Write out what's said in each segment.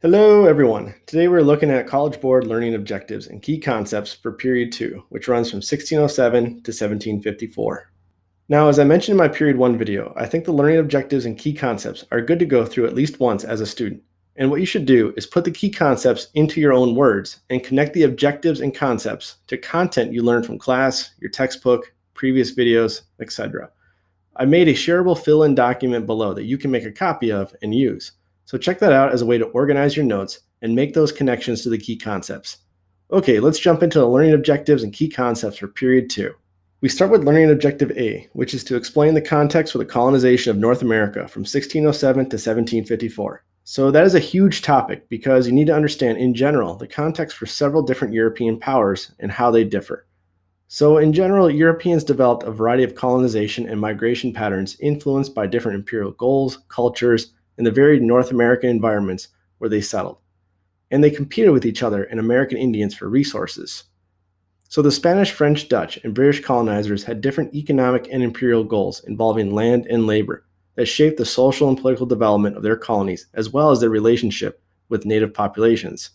Hello everyone. Today we're looking at College Board learning objectives and key concepts for period 2, which runs from 1607 to 1754. Now, as I mentioned in my period 1 video, I think the learning objectives and key concepts are good to go through at least once as a student. And what you should do is put the key concepts into your own words and connect the objectives and concepts to content you learned from class, your textbook, previous videos, etc. I made a shareable fill-in document below that you can make a copy of and use. So check that out as a way to organize your notes and make those connections to the key concepts. Okay, let's jump into the learning objectives and key concepts for period 2. We start with learning objective A, which is to explain the context for the colonization of North America from 1607 to 1754. So that is a huge topic because you need to understand in general the context for several different European powers and how they differ. So in general, Europeans developed a variety of colonization and migration patterns influenced by different imperial goals, cultures, and the varied North American environments where they settled. And they competed with each other and American Indians for resources. So the Spanish, French, Dutch, and British colonizers had different economic and imperial goals involving land and labor that shaped the social and political development of their colonies as well as their relationship with native populations.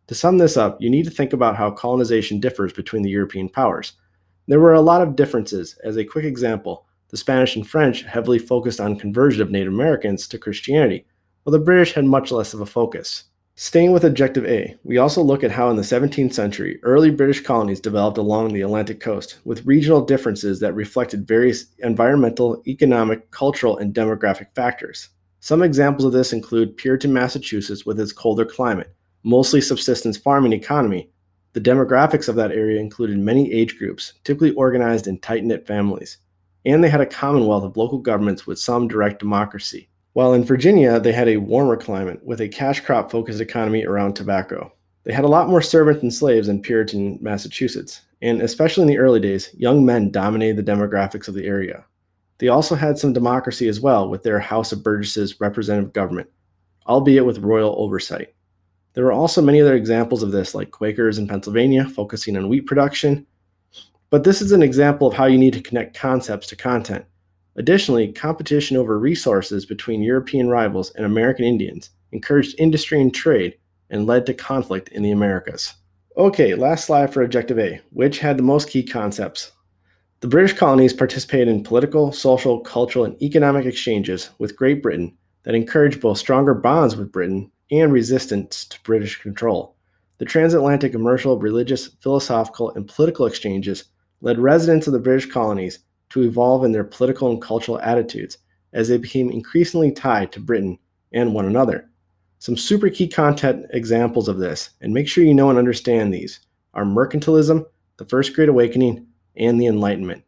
To sum this up, you need to think about how colonization differs between the European powers. There were a lot of differences. As a quick example, the Spanish and French heavily focused on conversion of Native Americans to Christianity, while the British had much less of a focus. Staying with Objective A, we also look at how in the 17th century, early British colonies developed along the Atlantic coast, with regional differences that reflected various environmental, economic, cultural, and demographic factors. Some examples of this include Puritan Massachusetts with its colder climate, mostly subsistence farming economy. The demographics of that area included many age groups, typically organized in tight-knit families. And they had a commonwealth of local governments with some direct democracy. While in Virginia, they had a warmer climate with a cash crop-focused economy around tobacco. They had a lot more servants and slaves in Puritan Massachusetts, and especially in the early days, young men dominated the demographics of the area. They also had some democracy as well with their House of Burgesses representative government, albeit with royal oversight. There were also many other examples of this, like Quakers in Pennsylvania focusing on wheat production. But this is an example of how you need to connect concepts to content. Additionally, competition over resources between European rivals and American Indians encouraged industry and trade and led to conflict in the Americas. Okay, last slide for Objective A, which had the most key concepts. The British colonies participated in political, social, cultural, and economic exchanges with Great Britain that encouraged both stronger bonds with Britain and resistance to British control. The transatlantic commercial, religious, philosophical, and political exchanges led residents of the British colonies to evolve in their political and cultural attitudes as they became increasingly tied to Britain and one another. Some super key content examples of this, and make sure you know and understand these, are mercantilism, the First Great Awakening, and the Enlightenment.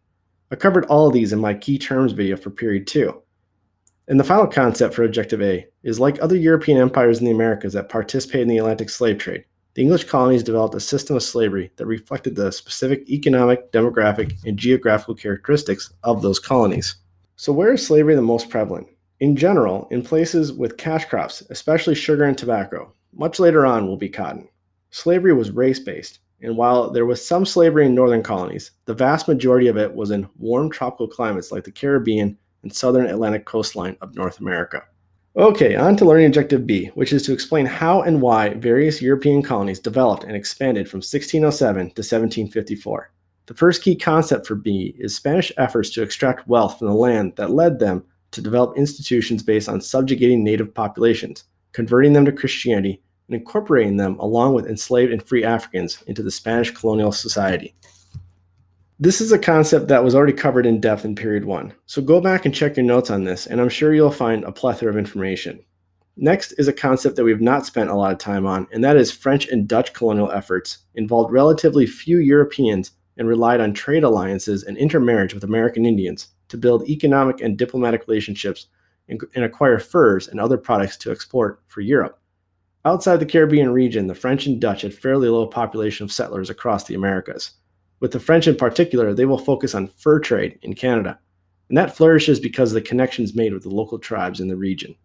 I covered all of these in my key terms video for period 2. And the final concept for Objective A is, like other European empires in the Americas that participated in the Atlantic slave trade, the English colonies developed a system of slavery that reflected the specific economic, demographic, and geographical characteristics of those colonies. So where is slavery the most prevalent? In general, in places with cash crops, especially sugar and tobacco. Much later on will be cotton. Slavery was race-based, and while there was some slavery in northern colonies, the vast majority of it was in warm tropical climates like the Caribbean and southern Atlantic coastline of North America. Okay, on to learning objective B, which is to explain how and why various European colonies developed and expanded from 1607 to 1754. The first key concept for B is Spanish efforts to extract wealth from the land that led them to develop institutions based on subjugating native populations, converting them to Christianity, and incorporating them along with enslaved and free Africans into the Spanish colonial society. This is a concept that was already covered in depth in period 1, so go back and check your notes on this, and I'm sure you'll find a plethora of information. Next is a concept that we have not spent a lot of time on, and that is French and Dutch colonial efforts involved relatively few Europeans and relied on trade alliances and intermarriage with American Indians to build economic and diplomatic relationships and acquire furs and other products to export for Europe. Outside the Caribbean region, the French and Dutch had fairly low population of settlers across the Americas. With the French in particular, they will focus on fur trade in Canada, and that flourishes because of the connections made with the local tribes in the region.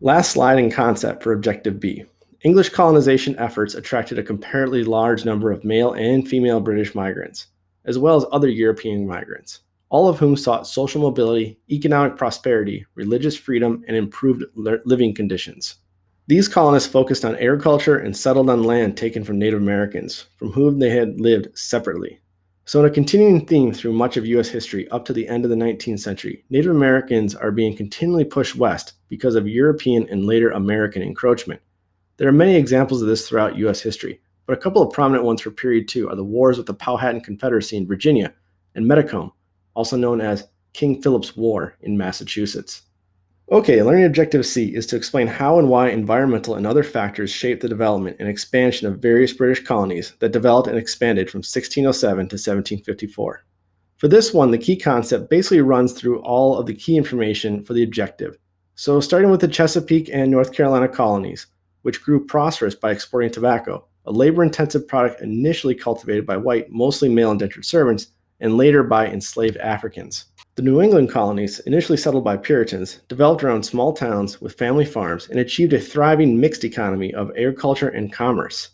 Last slide and concept for Objective B. English colonization efforts attracted a comparatively large number of male and female British migrants, as well as other European migrants, all of whom sought social mobility, economic prosperity, religious freedom, and improved living conditions. These colonists focused on agriculture and settled on land taken from Native Americans, from whom they had lived separately. So, in a continuing theme through much of U.S. history up to the end of the 19th century, Native Americans are being continually pushed west because of European and later American encroachment. There are many examples of this throughout U.S. history, but a couple of prominent ones for period 2 are the wars with the Powhatan Confederacy in Virginia and Metacom, also known as King Philip's War in Massachusetts. Okay, learning objective C is to explain how and why environmental and other factors shaped the development and expansion of various British colonies that developed and expanded from 1607 to 1754. For this one, the key concept basically runs through all of the key information for the objective. So starting with the Chesapeake and North Carolina colonies, which grew prosperous by exporting tobacco, a labor-intensive product initially cultivated by white, mostly male indentured servants, and later by enslaved Africans. The New England colonies, initially settled by Puritans, developed around small towns with family farms and achieved a thriving mixed economy of agriculture and commerce.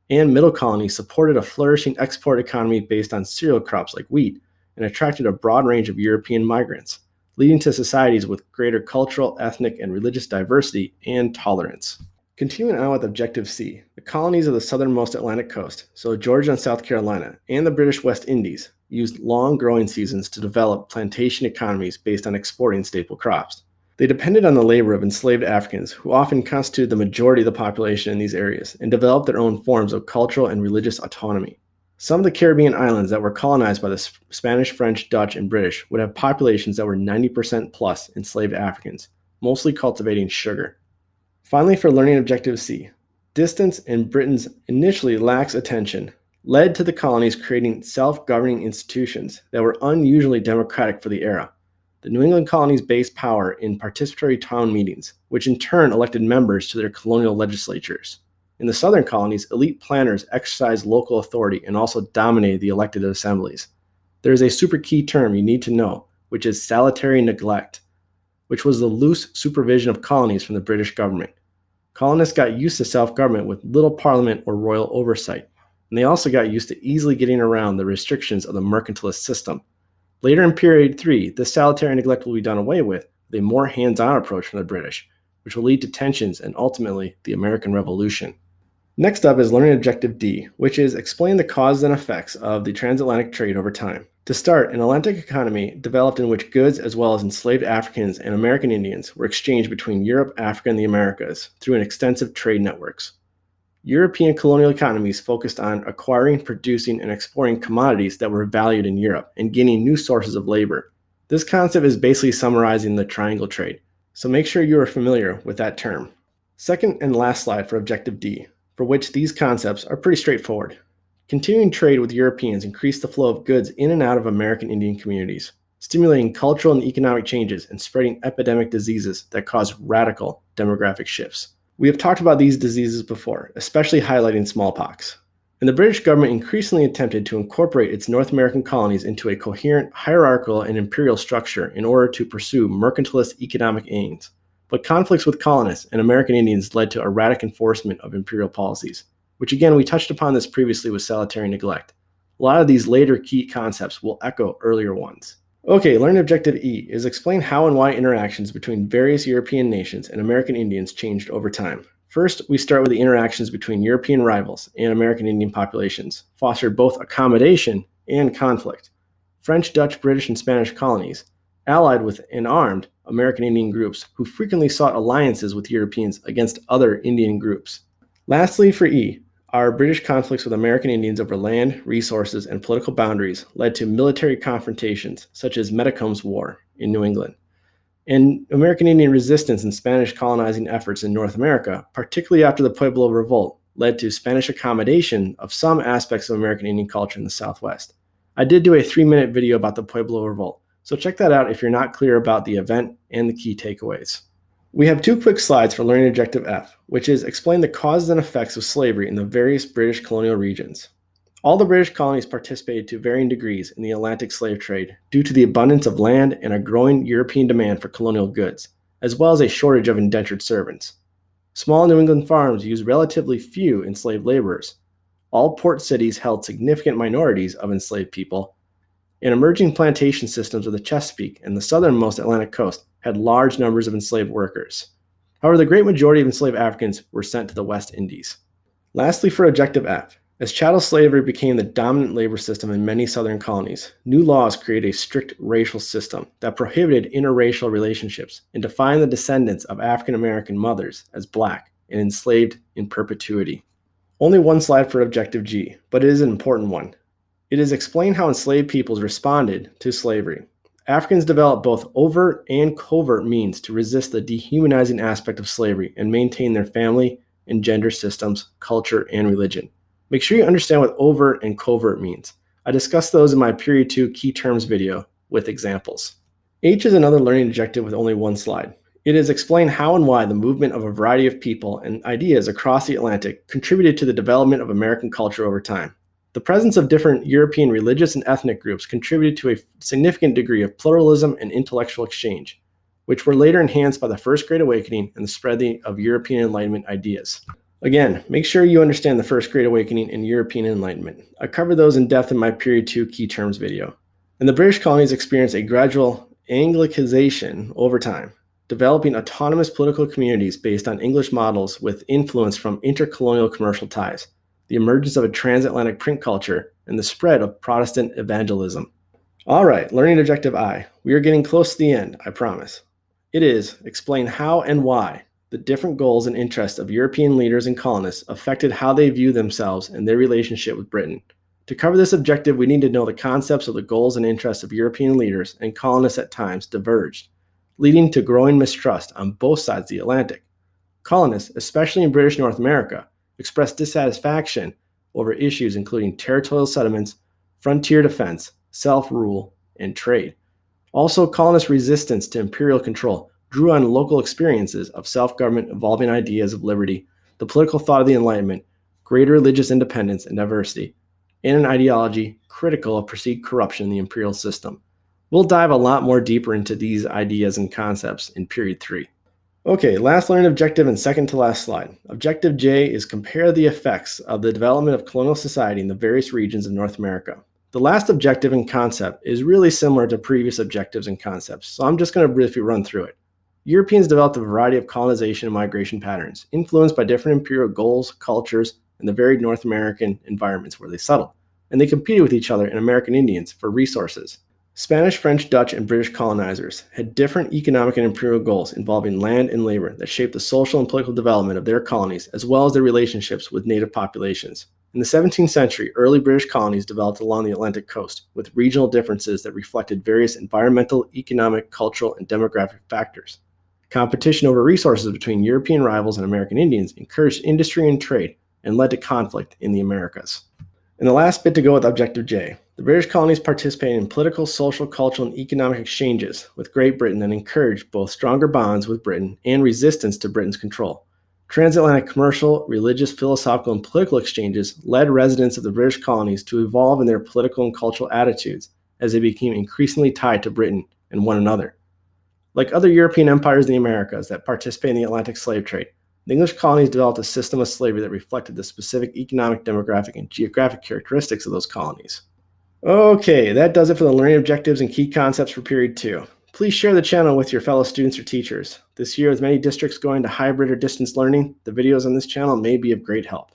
And middle colonies supported a flourishing export economy based on cereal crops like wheat and attracted a broad range of European migrants, leading to societies with greater cultural, ethnic, and religious diversity and tolerance. Continuing on with Objective C, the colonies of the southernmost Atlantic coast, so Georgia and South Carolina, and the British West Indies, used long growing seasons to develop plantation economies based on exporting staple crops. They depended on the labor of enslaved Africans, who often constituted the majority of the population in these areas, and developed their own forms of cultural and religious autonomy. Some of the Caribbean islands that were colonized by the Spanish, French, Dutch, and British would have populations that were 90% plus enslaved Africans, mostly cultivating sugar. Finally, for learning objective C, distance and Britain's initially lax attention led to the colonies creating self-governing institutions that were unusually democratic for the era. The New England colonies based power in participatory town meetings, which in turn elected members to their colonial legislatures. In the southern colonies, elite planners exercised local authority and also dominated the elected assemblies. There is a super key term you need to know, which is salutary neglect, which was the loose supervision of colonies from the British government. Colonists got used to self-government with little parliament or royal oversight, and they also got used to easily getting around the restrictions of the mercantilist system. Later in period 3, this salutary neglect will be done away with a more hands-on approach from the British, which will lead to tensions and ultimately the American Revolution. Next up is learning objective D, which is explain the causes and effects of the transatlantic trade over time. To start, an Atlantic economy developed in which goods as well as enslaved Africans and American Indians were exchanged between Europe, Africa, and the Americas through an extensive trade networks. European colonial economies focused on acquiring, producing, and exporting commodities that were valued in Europe and gaining new sources of labor. This concept is basically summarizing the triangle trade, so make sure you are familiar with that term. Second and last slide for objective D, for which these concepts are pretty straightforward. Continuing trade with Europeans increased the flow of goods in and out of American Indian communities, stimulating cultural and economic changes and spreading epidemic diseases that caused radical demographic shifts. We have talked about these diseases before, especially highlighting smallpox. And the British government increasingly attempted to incorporate its North American colonies into a coherent hierarchical and imperial structure in order to pursue mercantilist economic aims. But conflicts with colonists and American Indians led to erratic enforcement of imperial policies, which again, we touched upon this previously with salutary neglect. A lot of these later key concepts will echo earlier ones. Okay, learning objective E is explain how and why interactions between various European nations and American Indians changed over time. First, we start with the interactions between European rivals and American Indian populations, fostered both accommodation and conflict. French, Dutch, British, and Spanish colonies allied with and armed American Indian groups who frequently sought alliances with Europeans against other Indian groups. Lastly, for E, our British conflicts with American Indians over land, resources, and political boundaries led to military confrontations, such as Metacom's War in New England. And American Indian resistance and Spanish colonizing efforts in North America, particularly after the Pueblo Revolt, led to Spanish accommodation of some aspects of American Indian culture in the Southwest. I did do a 3-minute video about the Pueblo Revolt, so check that out if you're not clear about the event and the key takeaways. We have 2 quick slides for learning objective F, which is explain the causes and effects of slavery in the various British colonial regions. All the British colonies participated to varying degrees in the Atlantic slave trade due to the abundance of land and a growing European demand for colonial goods, as well as a shortage of indentured servants. Small New England farms used relatively few enslaved laborers. All port cities held significant minorities of enslaved people, and emerging plantation systems of the Chesapeake and the southernmost Atlantic coast had large numbers of enslaved workers. However, the great majority of enslaved Africans were sent to the West Indies. Lastly, for Objective F, as chattel slavery became the dominant labor system in many southern colonies, new laws created a strict racial system that prohibited interracial relationships and defined the descendants of African American mothers as black and enslaved in perpetuity. Only one slide for Objective G, but it is an important one. It is explain how enslaved peoples responded to slavery. Africans developed both overt and covert means to resist the dehumanizing aspect of slavery and maintain their family and gender systems, culture, and religion. Make sure you understand what overt and covert means. I discussed those in my Period 2 Key Terms video with examples. H is another learning objective with only one slide. It is explain how and why the movement of a variety of people and ideas across the Atlantic contributed to the development of American culture over time. The presence of different European religious and ethnic groups contributed to a significant degree of pluralism and intellectual exchange, which were later enhanced by the First Great Awakening and the spread of European Enlightenment ideas. Again, make sure you understand the First Great Awakening and European Enlightenment. I covered those in depth in my Period 2 Key Terms video. And the British colonies experienced a gradual Anglicization over time, developing autonomous political communities based on English models with influence from intercolonial commercial ties, the emergence of a transatlantic print culture, and the spread of Protestant evangelism. All right, learning objective I. We are getting close to the end, I promise. It is explain how and why the different goals and interests of European leaders and colonists affected how they view themselves and their relationship with Britain. To cover this objective, we need to know the concepts of the goals and interests of European leaders and colonists at times diverged, leading to growing mistrust on both sides of the Atlantic. Colonists, especially in British North America, expressed dissatisfaction over issues including territorial settlements, frontier defense, self-rule, and trade. Also, colonist resistance to imperial control drew on local experiences of self-government, evolving ideas of liberty, the political thought of the Enlightenment, greater religious independence and diversity, and an ideology critical of perceived corruption in the imperial system. We'll dive a lot more deeper into these ideas and concepts in Period 3. Okay, last learning objective and second to last slide. Objective J is compare the effects of the development of colonial society in the various regions of North America. The last objective and concept is really similar to previous objectives and concepts, so I'm just going to briefly run through it. Europeans developed a variety of colonization and migration patterns, influenced by different imperial goals, cultures, and the varied North American environments where they settled, and they competed with each other and American Indians for resources. Spanish, French, Dutch, and British colonizers had different economic and imperial goals involving land and labor that shaped the social and political development of their colonies, as well as their relationships with native populations. In the 17th century, early British colonies developed along the Atlantic coast, with regional differences that reflected various environmental, economic, cultural, and demographic factors. Competition over resources between European rivals and American Indians encouraged industry and trade and led to conflict in the Americas. And the last bit to go with Objective J. The British colonies participated in political, social, cultural, and economic exchanges with Great Britain that encouraged both stronger bonds with Britain and resistance to Britain's control. Transatlantic commercial, religious, philosophical, and political exchanges led residents of the British colonies to evolve in their political and cultural attitudes as they became increasingly tied to Britain and one another. Like other European empires in the Americas that participated in the Atlantic slave trade, the English colonies developed a system of slavery that reflected the specific economic, demographic, and geographic characteristics of those colonies. Okay, that does it for the learning objectives and key concepts for Period 2. Please share the channel with your fellow students or teachers. This year, with many districts going to hybrid or distance learning, the videos on this channel may be of great help.